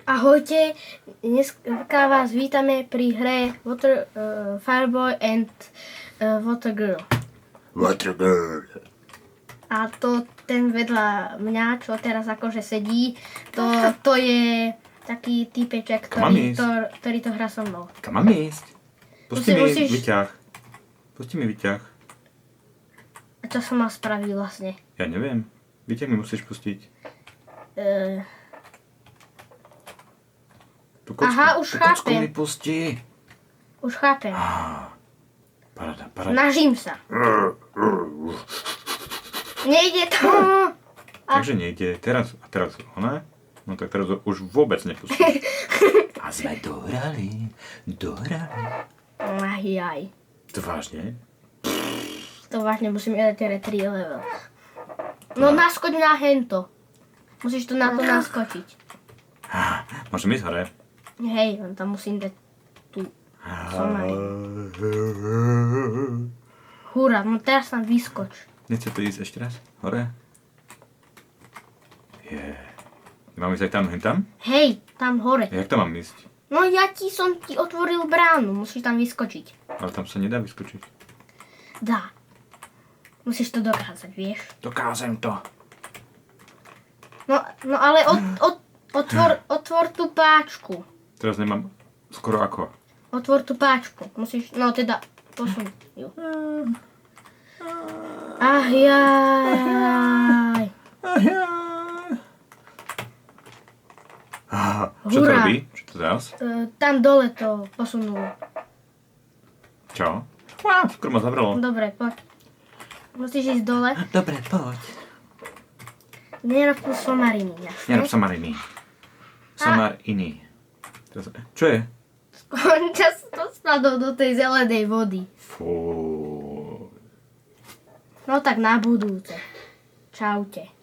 Ahojte, dneska vás vítame pri hre Fireboy and Water Girl. Water Girl. A to ten vedľa mňa, čo teraz akože sedí, to je taký týpeček, ktorý to hrá so mnou. Kam mám ísť? Pusti mi Musíš- vyťah. Pusti mi vyťah. A čo som mal spraviť vlastne? Ja neviem. Vyťah mi musíš pustiť. Tú kocku, Aha, už tú kocku chápem. mi pusti. Už chápem. Paráda. Snažím sa. Nejde to. Takže nejde. Teraz ona? No tak teraz ho už vôbec nepustíš. A sme dohrali. Aj. To vážne? To vážne musím jať 3 level. No naskoč na hento. Musíš to na to naskočiť. Môžem ísť hore? Hej, on tam musím dať tu. Hurá, no teraz tam vyskoč. Nechce to ísť ešte raz? Hore? Mám ísť aj tam, hen tam? Hej, tam hore. Jak tam mám ísť? No som ti otvoril bránu, musíš tam vyskočiť. Ale tam sa nedá vyskočiť. Dá. Musíš to dokázať, vieš? Dokážem to. No ale otvor tú páčku. Teraz nemám skoro ako. Otvor tú páčku. Musíš, no teda, posun ju. Ach jaj. Čo to Hurá. robí? Čo to teraz? Tam dole to posunul. Čo? Skoro ma zavrelo. Dobre, poď. Musíš ísť dole. Dobre, poď. Nerob tu somariny. Nerob somariny. Somariny. Čo je? Čas to spadol do tej zelenej vody. Fú. No tak na budúce. Čaute.